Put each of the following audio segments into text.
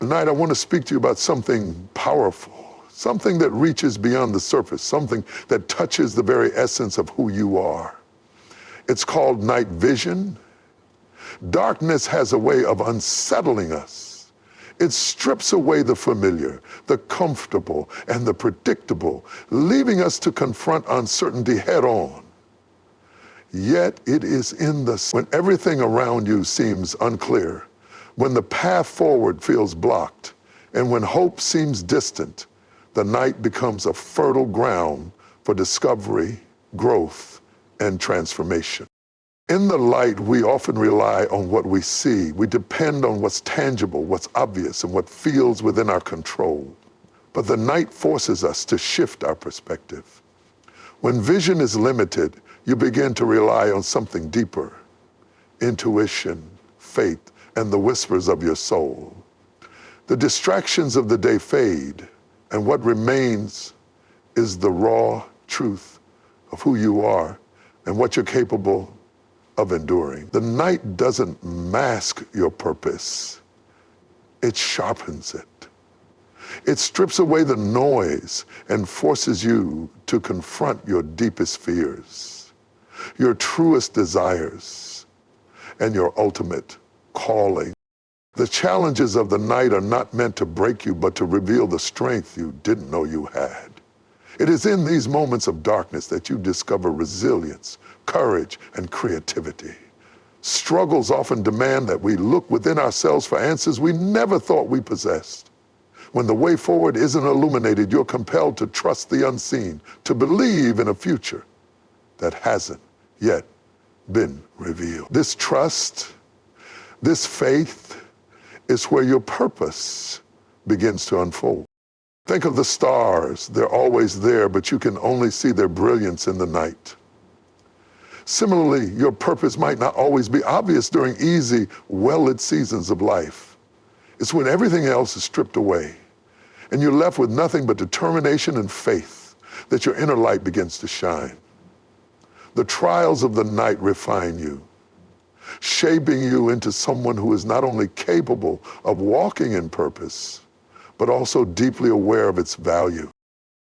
Tonight I want to speak to you about something powerful, something that reaches beyond the surface, something that touches the very essence of who you are. It's called night vision. Darkness has a way of unsettling us. It strips away the familiar, the comfortable, and the predictable, leaving us to confront uncertainty head on. Yet it is when everything around you seems unclear, when the path forward feels blocked, and when hope seems distant, the night becomes a fertile ground for discovery, growth, and transformation. In the light, we often rely on what we see. We depend on what's tangible, what's obvious, and what feels within our control. But the night forces us to shift our perspective. When vision is limited, you begin to rely on something deeper: intuition, faith, and the whispers of your soul. The distractions of the day fade, and what remains is the raw truth of who you are and what you're capable of enduring. The night doesn't mask your purpose, it sharpens it. It strips away the noise and forces you to confront your deepest fears, your truest desires, and your ultimate calling. The challenges of the night are not meant to break you, but to reveal the strength you didn't know you had. It is in these moments of darkness that you discover resilience, courage, and creativity. Struggles often demand that we look within ourselves for answers we never thought we possessed. When the way forward isn't illuminated, you're compelled to trust the unseen, to believe in a future that hasn't yet been revealed. This trust, this faith, is where your purpose begins to unfold. Think of the stars. They're always there, but you can only see their brilliance in the night. Similarly, your purpose might not always be obvious during easy, well-lit seasons of life. It's when everything else is stripped away and you're left with nothing but determination and faith that your inner light begins to shine. The trials of the night refine you, shaping you into someone who is not only capable of walking in purpose, but also deeply aware of its value.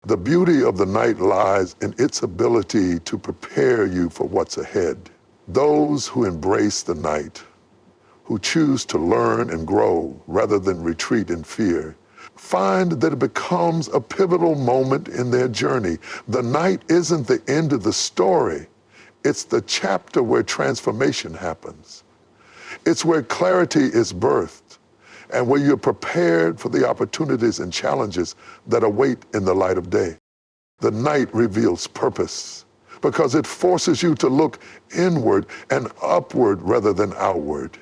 The beauty of the night lies in its ability to prepare you for what's ahead. Those who embrace the night, who choose to learn and grow rather than retreat in fear, find that it becomes a pivotal moment in their journey. The night isn't the end of the story. It's the chapter where transformation happens. It's where clarity is birthed, and where you're prepared for the opportunities and challenges that await in the light of day. The night reveals purpose because it forces you to look inward and upward rather than outward.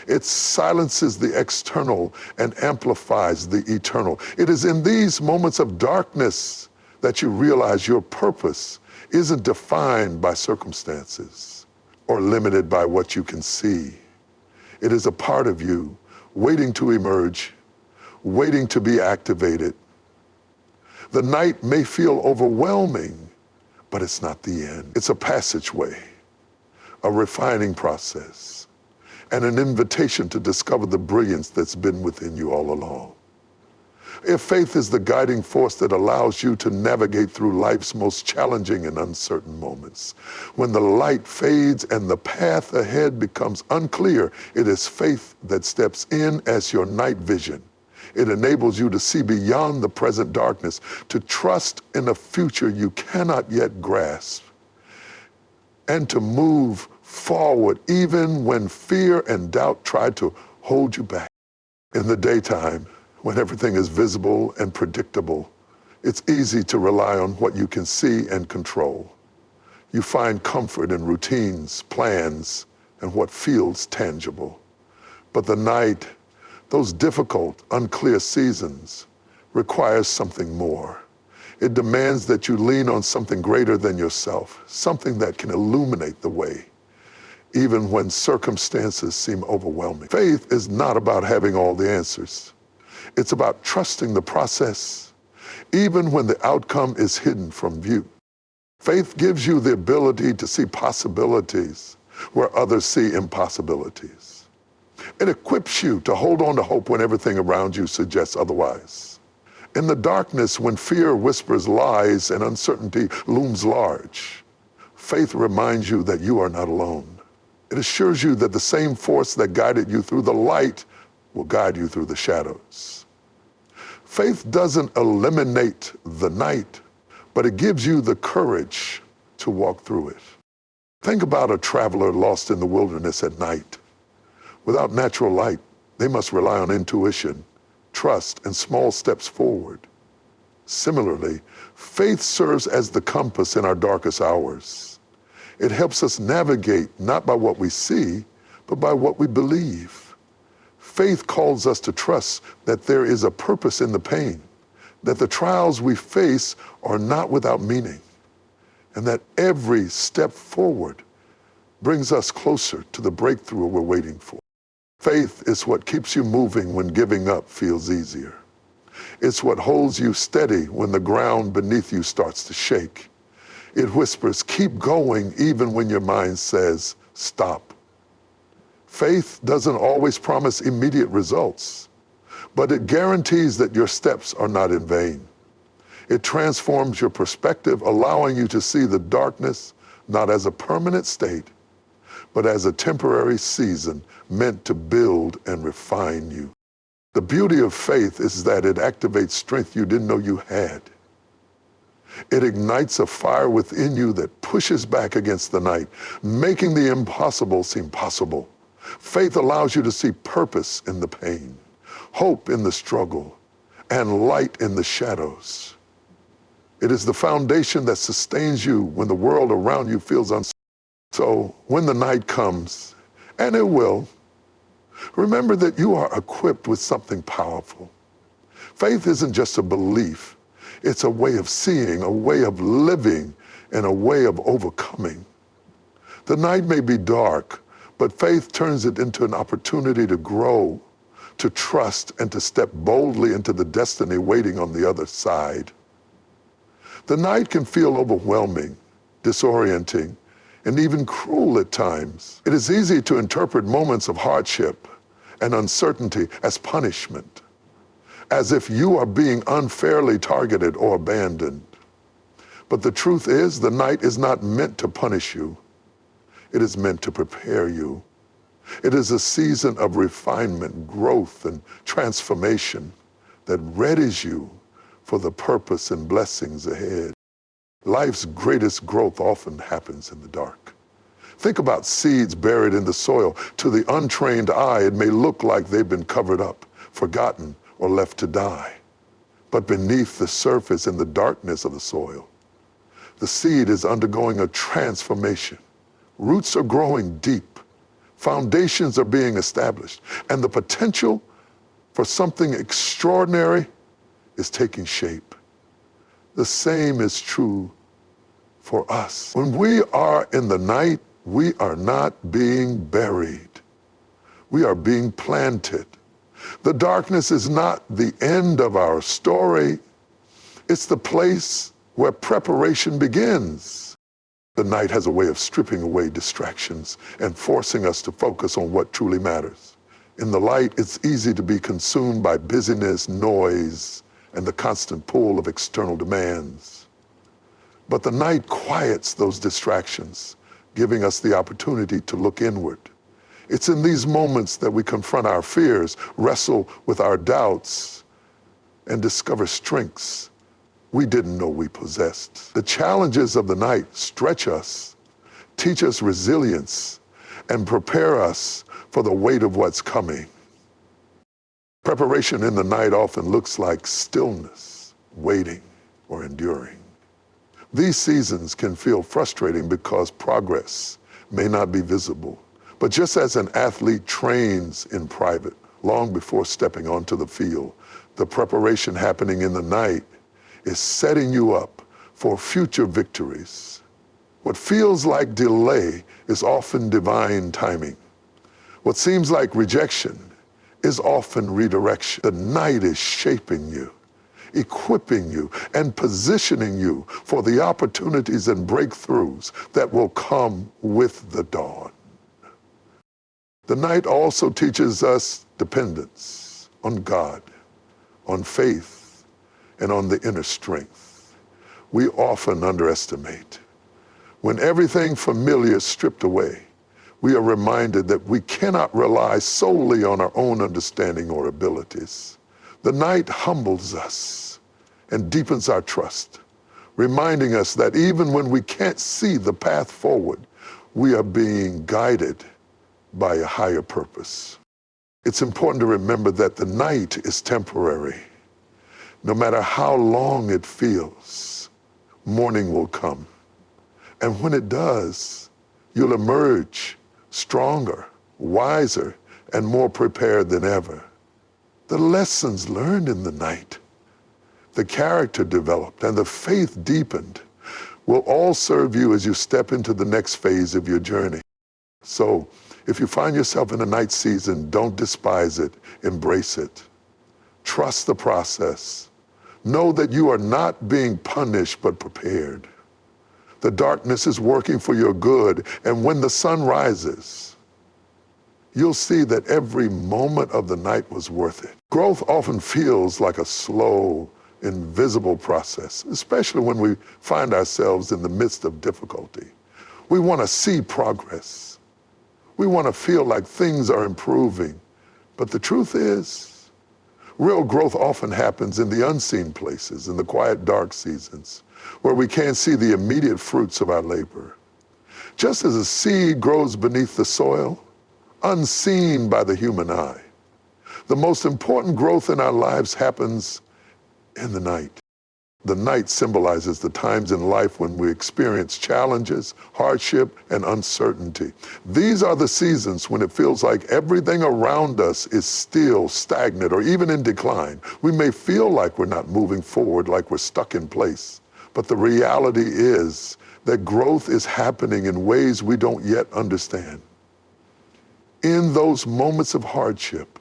It silences the external and amplifies the eternal. It is in these moments of darkness that you realize your purpose isn't defined by circumstances or limited by what you can see. It is a part of you waiting to emerge, waiting to be activated. The night may feel overwhelming, but it's not the end. It's a passageway, a refining process, and an invitation to discover the brilliance that's been within you all along. If faith is the guiding force that allows you to navigate through life's most challenging and uncertain moments, when the light fades and the path ahead becomes unclear, it is faith that steps in as your night vision. It enables you to see beyond the present darkness, to trust in a future you cannot yet grasp, and to move forward even when fear and doubt try to hold you back. In the daytime, when everything is visible and predictable, it's easy to rely on what you can see and control. You find comfort in routines, plans, and what feels tangible. But the night, those difficult, unclear seasons, requires something more. It demands that you lean on something greater than yourself, something that can illuminate the way, even when circumstances seem overwhelming. Faith is not about having all the answers. It's about trusting the process, even when the outcome is hidden from view. Faith gives you the ability to see possibilities where others see impossibilities. It equips you to hold on to hope when everything around you suggests otherwise. In the darkness, when fear whispers lies and uncertainty looms large, faith reminds you that you are not alone. It assures you that the same force that guided you through the light will guide you through the shadows. Faith doesn't eliminate the night, but it gives you the courage to walk through it. Think about a traveler lost in the wilderness at night. Without natural light, they must rely on intuition, trust, and small steps forward. Similarly, faith serves as the compass in our darkest hours. It helps us navigate not by what we see, but by what we believe. Faith calls us to trust that there is a purpose in the pain, that the trials we face are not without meaning, and that every step forward brings us closer to the breakthrough we're waiting for. Faith is what keeps you moving when giving up feels easier. It's what holds you steady when the ground beneath you starts to shake. It whispers, keep going even when your mind says, stop. Faith doesn't always promise immediate results, but it guarantees that your steps are not in vain. It transforms your perspective, allowing you to see the darkness not as a permanent state, but as a temporary season meant to build and refine you. The beauty of faith is that it activates strength you didn't know you had. It ignites a fire within you that pushes back against the night, making the impossible seem possible. Faith allows you to see purpose in the pain, hope in the struggle, and light in the shadows. It is the foundation that sustains you when the world around you feels uncertain. So when the night comes, and it will, remember that you are equipped with something powerful. Faith isn't just a belief. It's a way of seeing, a way of living, and a way of overcoming. The night may be dark, but faith turns it into an opportunity to grow, to trust, and to step boldly into the destiny waiting on the other side. The night can feel overwhelming, disorienting, and even cruel at times. It is easy to interpret moments of hardship and uncertainty as punishment, as if you are being unfairly targeted or abandoned. But the truth is, the night is not meant to punish you. It is meant to prepare you. It is a season of refinement, growth, and transformation that readies you for the purpose and blessings ahead. Life's greatest growth often happens in the dark. Think about seeds buried in the soil. To the untrained eye, it may look like they've been covered up, forgotten, or left to die. But beneath the surface, in the darkness of the soil, the seed is undergoing a transformation. Roots are growing deep. Foundations are being established. And the potential for something extraordinary is taking shape. The same is true for us. When we are in the night, we are not being buried. We are being planted. The darkness is not the end of our story. It's the place where preparation begins. The night has a way of stripping away distractions and forcing us to focus on what truly matters. In the light, it's easy to be consumed by busyness, noise, and the constant pull of external demands. But the night quiets those distractions, giving us the opportunity to look inward. It's in these moments that we confront our fears, wrestle with our doubts, and discover strengths we didn't know we possessed. The challenges of the night stretch us, teach us resilience, and prepare us for the weight of what's coming. Preparation in the night often looks like stillness, waiting, or enduring. These seasons can feel frustrating because progress may not be visible. But just as an athlete trains in private long before stepping onto the field, the preparation happening in the night is setting you up for future victories. What feels like delay is often divine timing. What seems like rejection is often redirection. The night is shaping you, equipping you, and positioning you for the opportunities and breakthroughs that will come with the dawn. The night also teaches us dependence on God, on faith, and on the inner strength we often underestimate. When everything familiar is stripped away, we are reminded that we cannot rely solely on our own understanding or abilities. The night humbles us and deepens our trust, reminding us that even when we can't see the path forward, we are being guided by a higher purpose. It's important to remember that the night is temporary. No matter how long it feels, morning will come. And when it does, you'll emerge stronger, wiser, and more prepared than ever. The lessons learned in the night, the character developed, and the faith deepened will all serve you as you step into the next phase of your journey. So, if you find yourself in a night season, don't despise it, embrace it. Trust the process. Know that you are not being punished, but prepared. The darkness is working for your good, and when the sun rises, you'll see that every moment of the night was worth it. Growth often feels like a slow, invisible process, especially when we find ourselves in the midst of difficulty. We want to see progress. We want to feel like things are improving. But the truth is, real growth often happens in the unseen places, in the quiet, dark seasons, where we can't see the immediate fruits of our labor. Just as a seed grows beneath the soil, unseen by the human eye, the most important growth in our lives happens in the night. The night symbolizes the times in life when we experience challenges, hardship, and uncertainty. These are the seasons when it feels like everything around us is still stagnant or even in decline. We may feel like we're not moving forward, like we're stuck in place. But the reality is that growth is happening in ways we don't yet understand. In those moments of hardship,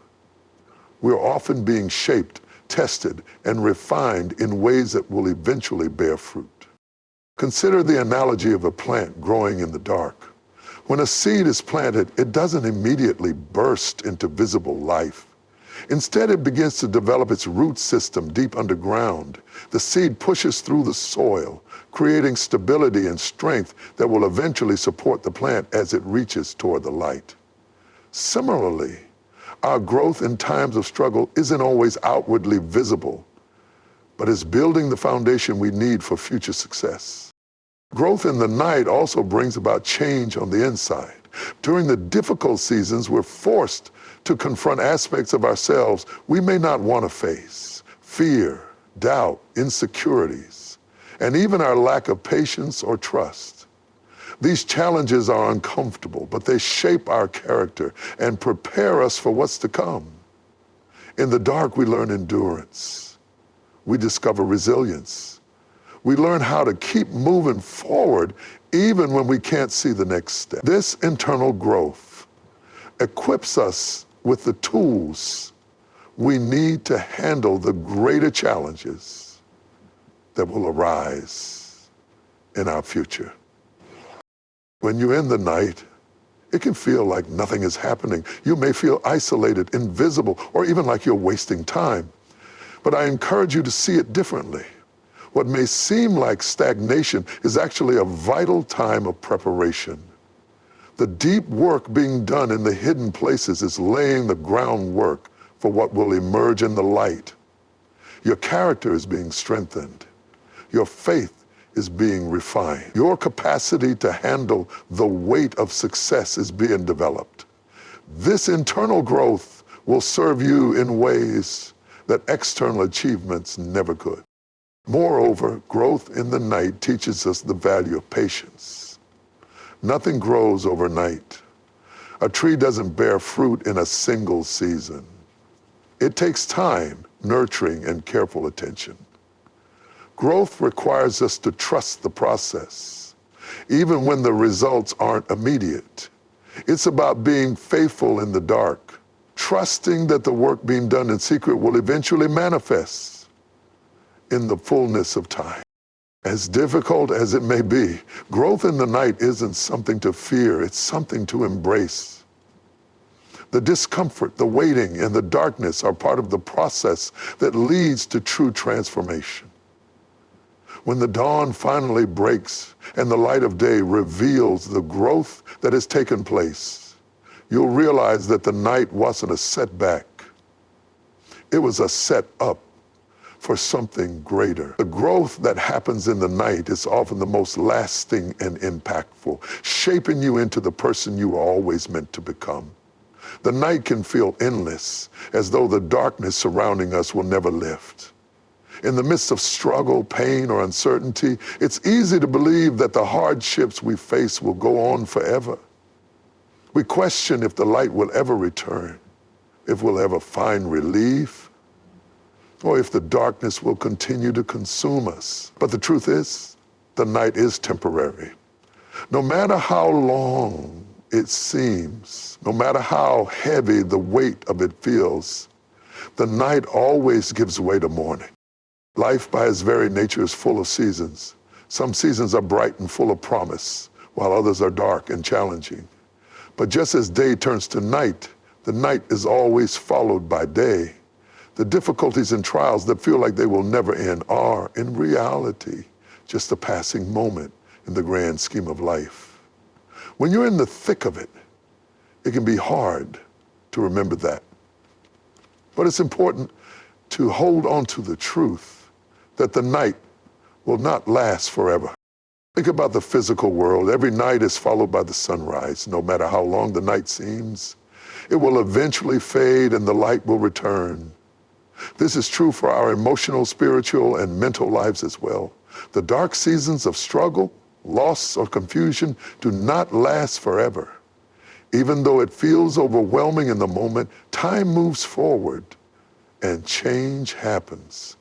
we're often being shaped, tested, and refined in ways that will eventually bear fruit. Consider the analogy of a plant growing in the dark. When a seed is planted, it doesn't immediately burst into visible life. Instead, it begins to develop its root system deep underground. The seed pushes through the soil, creating stability and strength that will eventually support the plant as it reaches toward the light. Similarly, our growth in times of struggle isn't always outwardly visible, but is building the foundation we need for future success. Growth in the night also brings about change on the inside. During the difficult seasons, we're forced to confront aspects of ourselves we may not want to face: fear, doubt, insecurities, and even our lack of patience or trust. These challenges are uncomfortable, but they shape our character and prepare us for what's to come. In the dark, we learn endurance. We discover resilience. We learn how to keep moving forward even when we can't see the next step. This internal growth equips us with the tools we need to handle the greater challenges that will arise in our future. When you're in the night, it can feel like nothing is happening. You may feel isolated, invisible, or even like you're wasting time. But I encourage you to see it differently. What may seem like stagnation is actually a vital time of preparation. The deep work being done in the hidden places is laying the groundwork for what will emerge in the light. Your character is being strengthened. Your faith is being refined. Your capacity to handle the weight of success is being developed. This internal growth will serve you in ways that external achievements never could. Moreover, growth in the night teaches us the value of patience. Nothing grows overnight. A tree doesn't bear fruit in a single season. It takes time, nurturing, and careful attention. Growth requires us to trust the process, even when the results aren't immediate. It's about being faithful in the dark, trusting that the work being done in secret will eventually manifest in the fullness of time. As difficult as it may be, growth in the night isn't something to fear, it's something to embrace. The discomfort, the waiting, and the darkness are part of the process that leads to true transformation. When the dawn finally breaks and the light of day reveals the growth that has taken place, you'll realize that the night wasn't a setback. It was a set-up for something greater. The growth that happens in the night is often the most lasting and impactful, shaping you into the person you were always meant to become. The night can feel endless, as though the darkness surrounding us will never lift. In the midst of struggle, pain, or uncertainty, it's easy to believe that the hardships we face will go on forever. We question if the light will ever return, if we'll ever find relief, or if the darkness will continue to consume us. But the truth is, the night is temporary. No matter how long it seems, no matter how heavy the weight of it feels, the night always gives way to morning. Life by its very nature is full of seasons. Some seasons are bright and full of promise, while others are dark and challenging. But just as day turns to night, the night is always followed by day. The difficulties and trials that feel like they will never end are, in reality, just a passing moment in the grand scheme of life. When you're in the thick of it, it can be hard to remember that. But it's important to hold on to the truth that the night will not last forever. Think about the physical world. Every night is followed by the sunrise. No matter how long the night seems, it will eventually fade and the light will return. This is true for our emotional, spiritual, and mental lives as well. The dark seasons of struggle, loss, or confusion do not last forever. Even though it feels overwhelming in the moment, time moves forward and change happens.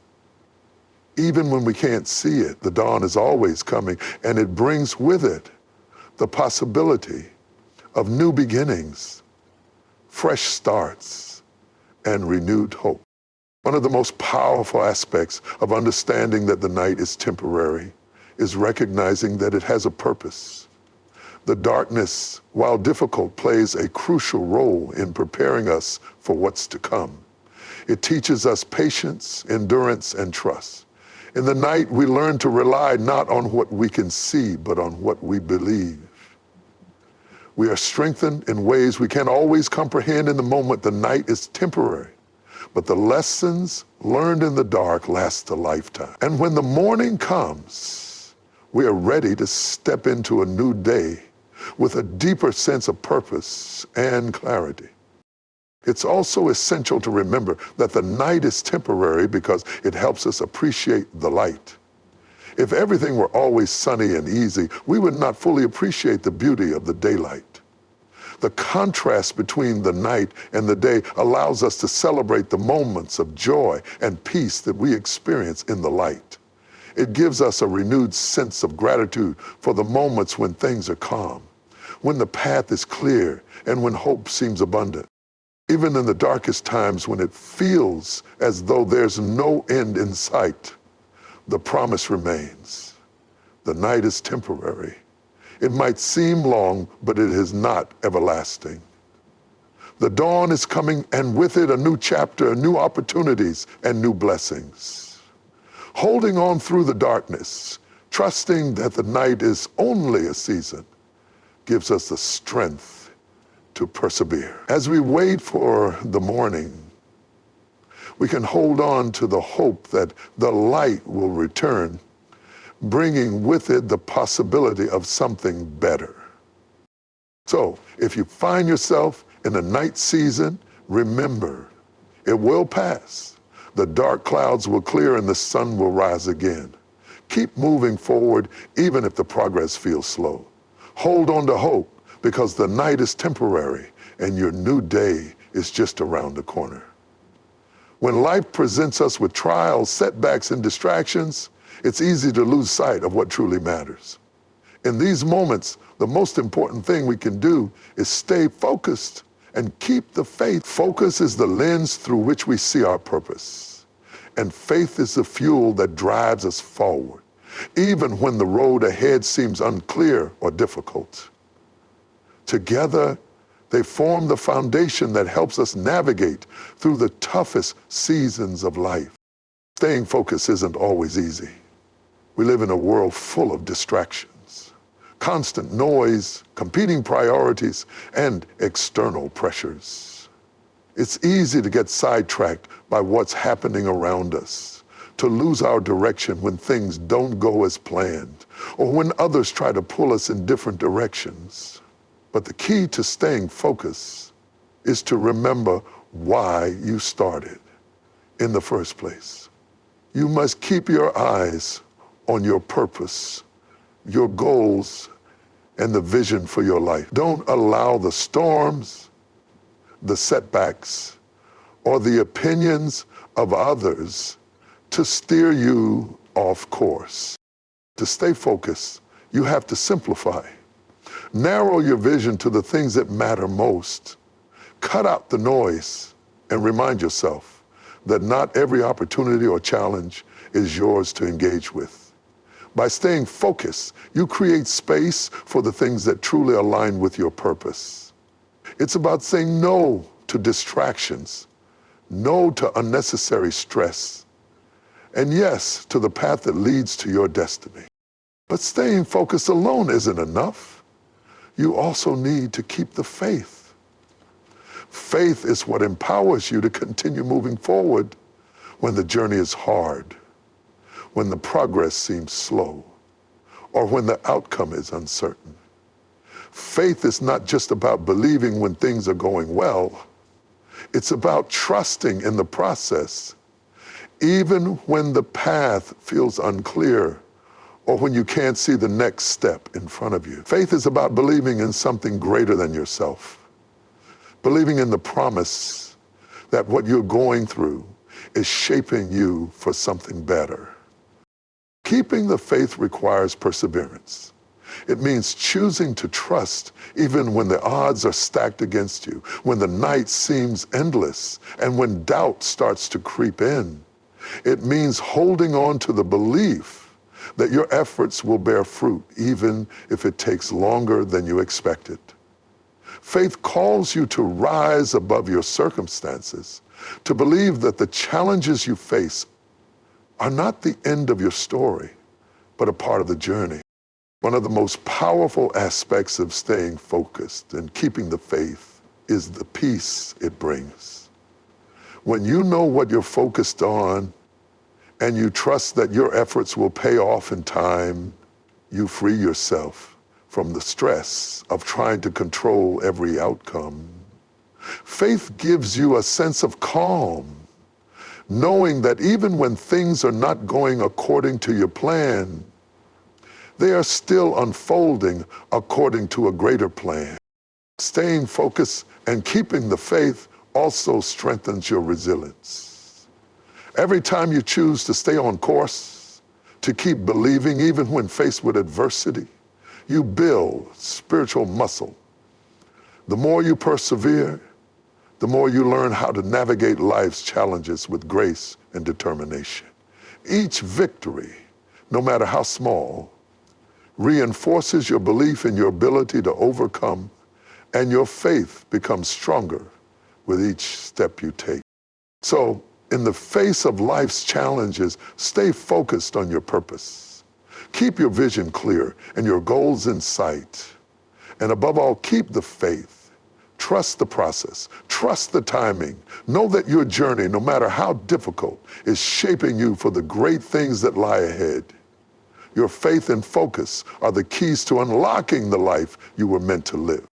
Even when we can't see it, the dawn is always coming, and it brings with it the possibility of new beginnings, fresh starts, and renewed hope. One of the most powerful aspects of understanding that the night is temporary is recognizing that it has a purpose. The darkness, while difficult, plays a crucial role in preparing us for what's to come. It teaches us patience, endurance, and trust. In the night, we learn to rely not on what we can see, but on what we believe. We are strengthened in ways we can't always comprehend in the moment. The night is temporary, but the lessons learned in the dark last a lifetime. And when the morning comes, we are ready to step into a new day with a deeper sense of purpose and clarity. It's also essential to remember that the night is temporary because it helps us appreciate the light. If everything were always sunny and easy, we would not fully appreciate the beauty of the daylight. The contrast between the night and the day allows us to celebrate the moments of joy and peace that we experience in the light. It gives us a renewed sense of gratitude for the moments when things are calm, when the path is clear, and when hope seems abundant. Even in the darkest times when it feels as though there's no end in sight, the promise remains. The night is temporary. It might seem long, but it is not everlasting. The dawn is coming, and with it a new chapter, new opportunities, and new blessings. Holding on through the darkness, trusting that the night is only a season, gives us the strength to persevere. As we wait for the morning, we can hold on to the hope that the light will return, bringing with it the possibility of something better. So, if you find yourself in a night season, remember, it will pass. The dark clouds will clear and the sun will rise again. Keep moving forward, even if the progress feels slow. Hold on to hope, because the night is temporary and your new day is just around the corner. When life presents us with trials, setbacks, and distractions, it's easy to lose sight of what truly matters. In these moments, the most important thing we can do is stay focused and keep the faith. Focus is the lens through which we see our purpose, and faith is the fuel that drives us forward, even when the road ahead seems unclear or difficult. Together, They form the foundation that helps us navigate through the toughest seasons of life. Staying focused isn't always easy. We live in a world full of distractions, constant noise, competing priorities, and external pressures. It's easy to get sidetracked by what's happening around us, to lose our direction when things don't go as planned, or when others try to pull us in different directions. But the key to staying focused is to remember why you started in the first place. You must keep your eyes on your purpose, your goals, and the vision for your life. Don't allow the storms, the setbacks, or the opinions of others to steer you off course. To stay focused, you have to simplify. Narrow your vision to the things that matter most. Cut out the noise and remind yourself that not every opportunity or challenge is yours to engage with. By staying focused, you create space for the things that truly align with your purpose. It's about saying no to distractions, no to unnecessary stress, and yes to the path that leads to your destiny. But staying focused alone isn't enough. You also need to keep the faith. Faith is what empowers you to continue moving forward when the journey is hard, when the progress seems slow, or when the outcome is uncertain. Faith is not just about believing when things are going well. It's about trusting in the process, even when the path feels unclear or when you can't see the next step in front of you. Faith is about believing in something greater than yourself, believing in the promise that what you're going through is shaping you for something better. Keeping the faith requires perseverance. It means choosing to trust even when the odds are stacked against you, when the night seems endless, and when doubt starts to creep in. It means holding on to the belief that your efforts will bear fruit, even if it takes longer than you expected. Faith calls you to rise above your circumstances, to believe that the challenges you face are not the end of your story, but a part of the journey. One of the most powerful aspects of staying focused and keeping the faith is the peace it brings. When you know what you're focused on and you trust that your efforts will pay off in time, you free yourself from the stress of trying to control every outcome. Faith gives you a sense of calm, knowing that even when things are not going according to your plan, they are still unfolding according to a greater plan. Staying focused and keeping the faith also strengthens your resilience. Every time you choose to stay on course, to keep believing even when faced with adversity, you build spiritual muscle. The more you persevere, the more you learn how to navigate life's challenges with grace and determination. Each victory, no matter how small, reinforces your belief in your ability to overcome, and your faith becomes stronger with each step you take. So, in the face of life's challenges, stay focused on your purpose. Keep your vision clear and your goals in sight. And above all, keep the faith. Trust the process. Trust the timing. Know that your journey, no matter how difficult, is shaping you for the great things that lie ahead. Your faith and focus are the keys to unlocking the life you were meant to live.